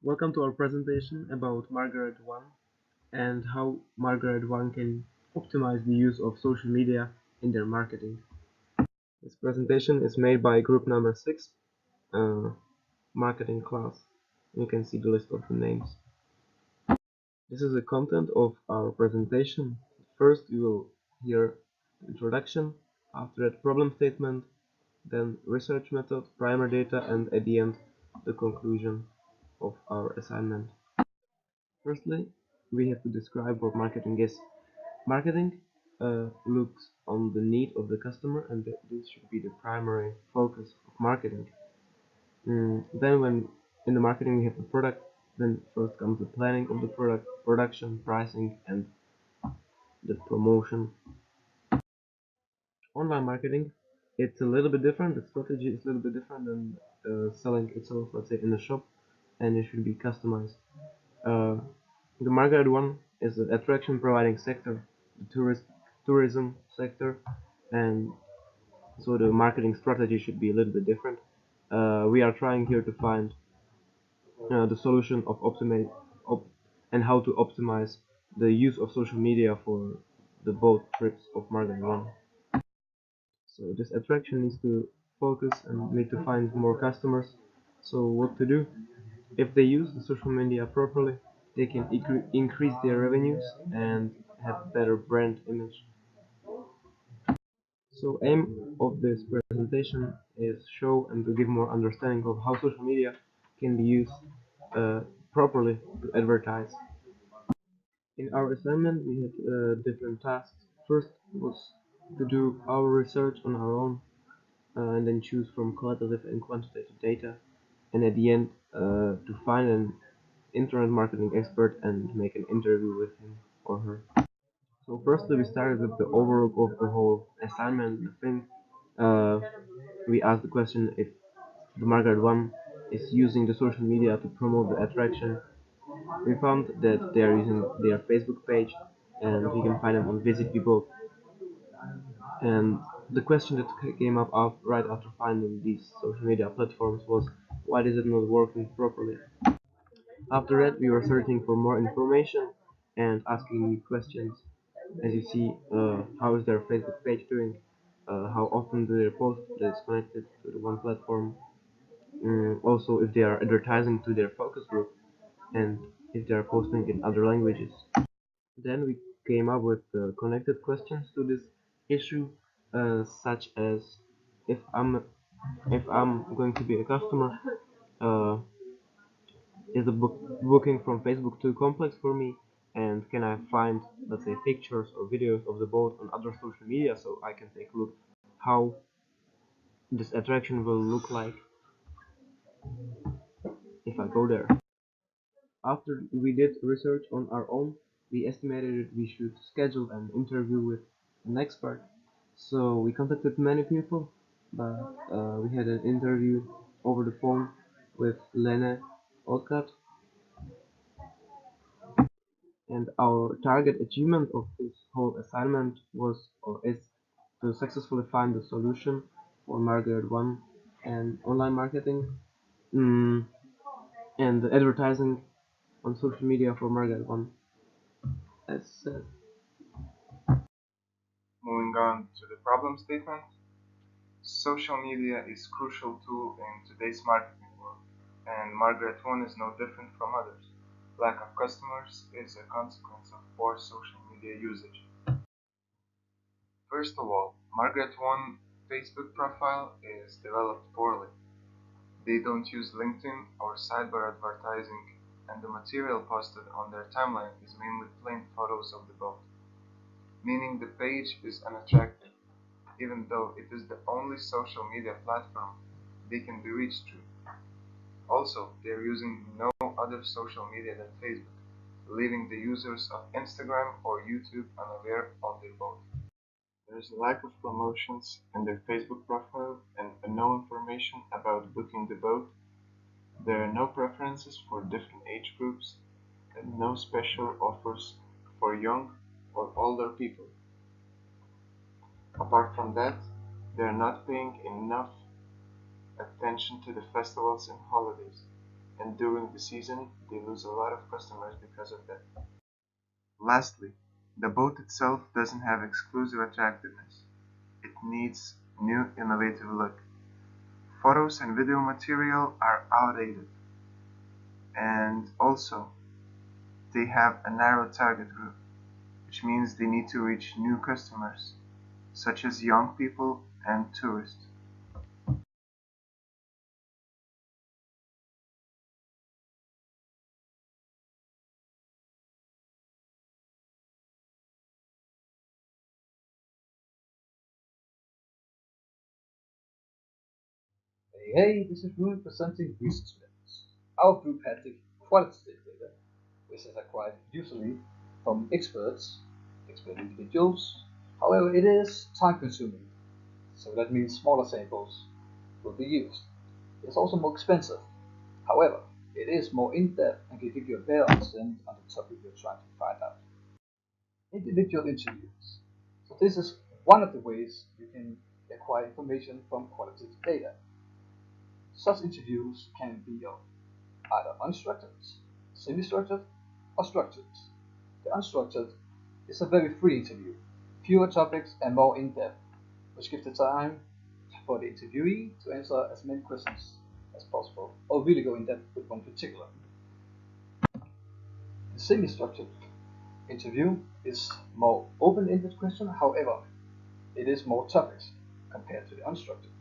Welcome to our presentation about Margaret 1 and how Margaret 1 can optimize the use of social media in their marketing. This presentation is made by group number 6, uh, marketing class. You can see the list of the names. This is the content of our presentation. First you will hear the introduction, after that problem statement, then research method, primary data, and at the end the conclusion of our assignment. Firstly, we have to describe what marketing is. Marketing looks on the need of the customer, and this should be the primary focus of marketing. Then when in the marketing we have the product, then first comes the planning of the product, production, pricing, and the promotion. Online marketing, it's a little bit different. The strategy is a little bit different than selling itself, let's say, in a shop, and it should be customized. Uh, the Margaret one is the attraction providing sector, the tourism sector, and so the marketing strategy should be a little bit different. We are trying here to find the solution of op and how to optimize the use of social media for the both trips of Margaret one. So this attraction needs to focus and need to find more customers. So what to do? If they use the social media properly, they can increase their revenues and have better brand image. So aim of this presentation is show and to give more understanding of how social media can be used uh, properly to advertise. In our assignment we had different tasks. First was to do our research on our own and then choose from qualitative and quantitative data, and at the end to find an internet marketing expert and make an interview with him or her. So firstly we started with the overview of the whole assignment. The thing we asked the question if the Margaret one is using the social media to promote the attraction. We found that they are using their Facebook page, and we can find them on Visit People. And the question that came up right after finding these social media platforms was, why is it not working properly? After that, we were searching for more information and asking questions. As you see, how is their Facebook page doing? How often do they post that is connected to the one platform? Also, if they are advertising to their focus group and if they are posting in other languages. Then we came up with connected questions to this issue, such as if I'm if I'm going to be a customer, uh, is the booking from Facebook too complex for me? And can I find, let's say, pictures or videos of the boat on other social media so I can take a look how this attraction will look like if I go there? After we did research on our own, we estimated that we should schedule an interview with an expert. So we contacted many people, but we had an interview over the phone with Lene Olkat, and our target achievement of this whole assignment was or is to successfully find the solution for Margaret 1 and online marketing mm, and advertising on social media for Margaret 1. As said. Moving on to the problem statement, social media is a crucial tool in today's marketing world, and Margaret One is no different from others. Lack of customers is a consequence of poor social media usage. First of all, Margaret One Facebook profile is developed poorly. They don't use LinkedIn or sidebar advertising, and the material posted on their timeline is mainly plain photos of the boat, meaning the page is unattractive, even though it is the only social media platform they can be reached through. Also, they are using no other social media than Facebook, leaving the users of Instagram or YouTube unaware of their boat. There is a lack of promotions in their Facebook profile and no information about booking the boat. There are no preferences for different age groups and no special offers for young or older people. Apart from that, they are not paying enough attention to the festivals and holidays. and during the season they lose a lot of customers because of that. Lastly, the boat itself doesn't have exclusive attractiveness. It needs new innovative look. Photos and video material are outdated, and also they have a narrow target group, which means they need to reach new customers, such as young people and tourists. Hey, this is Ruben presenting research methods. Our group had the qualitative data, which is acquired usually from expert individuals. However, it is time consuming, so that means smaller samples will be used. It's also more expensive. However, it is more in-depth and can give you a better understanding on the topic you're trying to find out. Individual interviews. So this is one of the ways you can acquire information from qualitative data. Such interviews can be of either unstructured, semi-structured, or structured. The unstructured is a very free interview, fewer topics and more in-depth, which gives the time for the interviewee to answer as many questions as possible, or really go in-depth with one particular. The semi-structured interview is more open-ended question, however, it is more topics compared to the unstructured.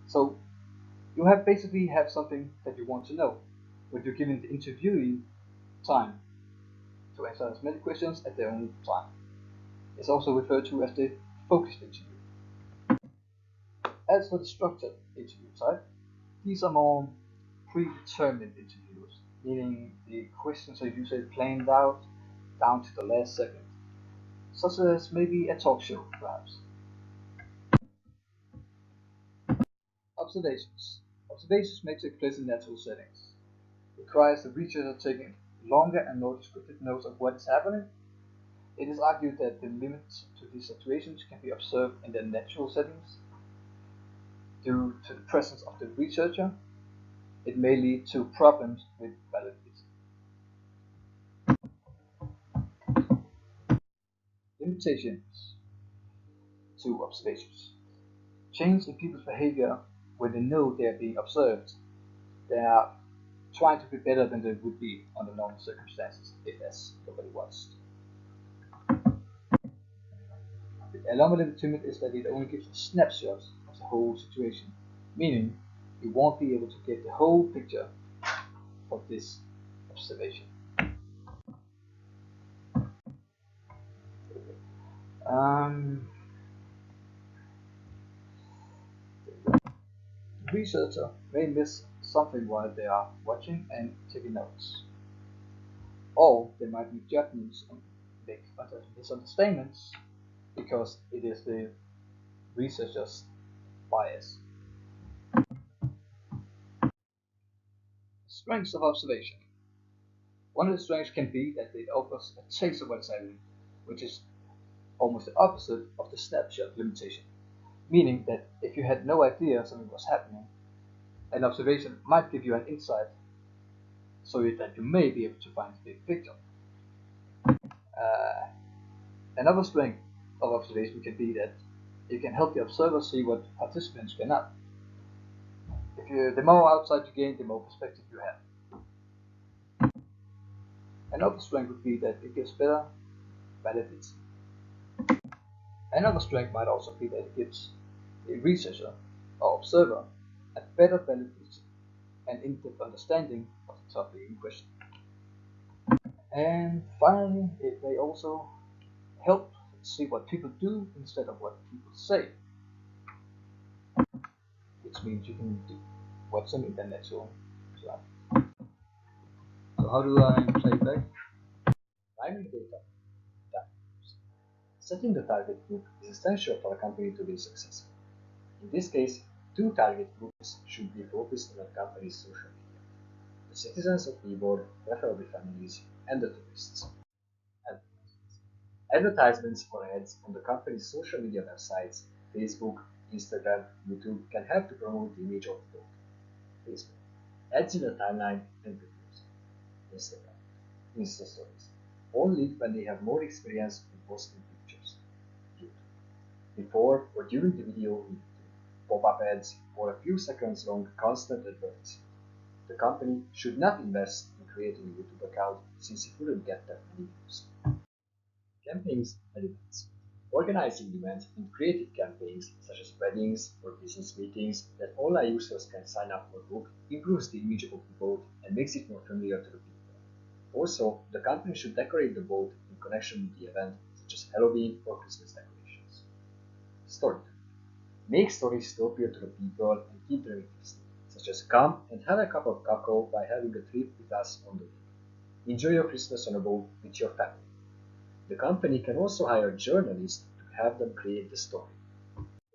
So you have basically have something that you want to know, but you're giving the interviewee time to answer as many questions at their own time. It's also referred to as the focused interview. As for the structured interview type, these are more predetermined interviews, meaning the questions are usually planned out down to the last second, such as maybe a talk show, perhaps. Observations. Observations may take place in natural settings. Requires the researcher taking longer and more descriptive notes of what is happening. It is argued that the limits to these situations can be observed in their natural settings. Due to the presence of the researcher, it may lead to problems with validity. Limitations to observations. Change in people's behavior when they know they are being observed. They are trying to be better than they would be under normal circumstances if as nobody watched. The anomaly limit is that it only gives a snapshot of the whole situation, meaning you won't be able to get the whole picture of this observation. Um, the researcher may miss something while they are watching and taking notes, or they might make judgments and make misunderstandings because it is the researcher's bias. Strengths of observation. One of the strengths can be that it offers a taste of what's happening, which is almost the opposite of the snapshot limitation, meaning that if you had no idea something was happening, an observation might give you an insight so that you may be able to find the big picture. Uh, Another strength of observation can be that you can help the observer see what participants cannot. The more outside you gain, the more perspective you have. Another strength would be that it gives better validity. Another strength might also be that it gives the researcher or observer a better validity and in-depth understanding of the topic in question. And finally, it may also help see what people do instead of what people say, which means you can watch them in their natural life. So how do I play back? Primary data. Setting the target group is essential for a company to be successful. In this case, two target groups should be focused on a company's social media: the citizens of Keyboard, preferably families, and the tourists. Advertisements for ads on the company's social media websites, Facebook, Instagram, YouTube, can help to promote the image of both. Facebook. ads in the timeline, and videos. Instagram, Insta Stories, only when they have more experience in posting pictures. YouTube, before or during the video, pop-up ads, or a few seconds long constant advertising. The company should not invest in creating a YouTube account since it wouldn't get that many views. Campaigns and events. Organizing events and creative campaigns such as weddings or business meetings that online users can sign up or book improves the image of the boat and makes it more familiar to the people. Also, the company should decorate the boat in connection with the event, such as Halloween or Christmas decorations. Storytelling. Make stories to appeal to the people and keep them interested, such as come and have a cup of cocoa by having a trip with us on the lake. Enjoy your Christmas on a boat with your family. The company can also hire journalists to have them create the story.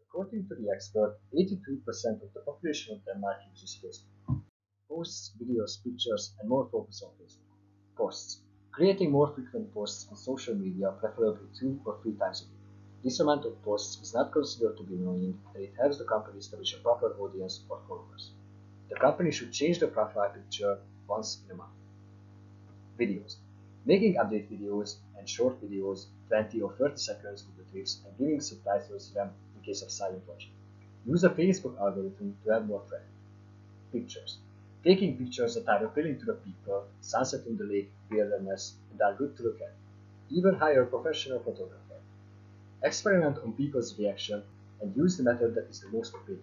According to the expert, 82% of the population of Denmark uses Facebook. Posts, videos, pictures, and more focus on Facebook. Posts. Creating more frequent posts on social media, preferably 2 or 3 times a week. This amount of posts is not considered to be annoying, and it helps the company establish a proper audience or followers. The company should change the profile picture once in a month. Videos. Making update videos and short videos, 20 or 30 seconds of the trips, and giving subtitles to them in case of silent watching. Use a Facebook algorithm to have more traffic. Pictures. Taking pictures that are appealing to the people, sunset on the lake, wilderness, and are good to look at. Even hire a professional photographer. Experiment on people's reaction and use the method that is the most appealing.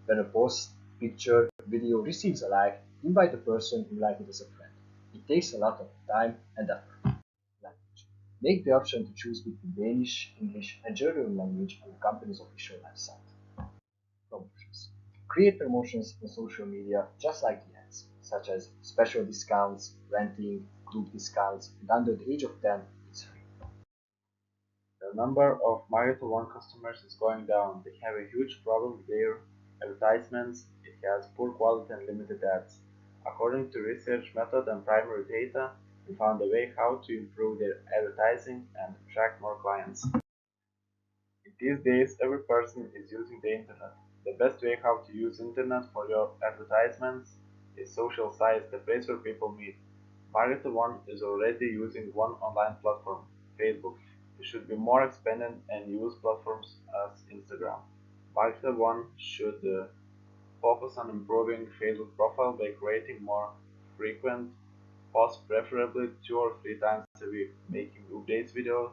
When a post, picture, video receives a like, invite the person who liked it as a friend. It takes a lot of time and effort. Language. Make the option to choose between Danish, English, and German language on the company's official website. Promotions. Create promotions on social media just like the ads, such as special discounts, renting, group discounts, and under the age of 10, it's free. The number of Margrethe One customers is going down. They have a huge problem with their advertisements. It has poor quality and limited ads. According to research method and primary data, we found a way how to improve their advertising and attract more clients. In these days, every person is using the internet. The best way how to use internet for your advertisements is social sites, the place where people meet. Margrethe One is already using one online platform, Facebook. It should be more expanded and use platforms as Instagram. Margrethe One should focus on improving Facebook profile by creating more frequent posts, preferably 2 or 3 times a week, making updates videos,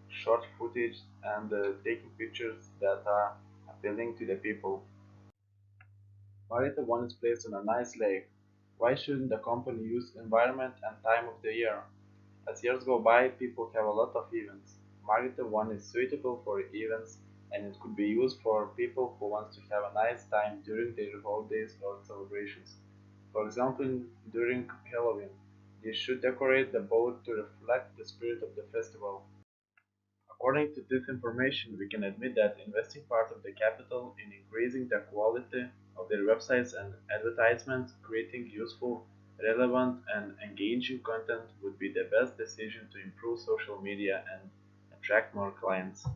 short footage, and taking pictures that are appealing to the people. Margrethe One is placed on a nice lake. Why shouldn't the company use environment and time of the year? As years go by, people have a lot of events. Margrethe One is suitable for events and it could be used for people who want to have a nice time during their holidays or celebrations. For example, during Halloween, they should decorate the boat to reflect the spirit of the festival. According to this information, we can admit that investing part of the capital in increasing the quality of their websites and advertisements, creating useful, relevant, and engaging content would be the best decision to improve social media and attract more clients.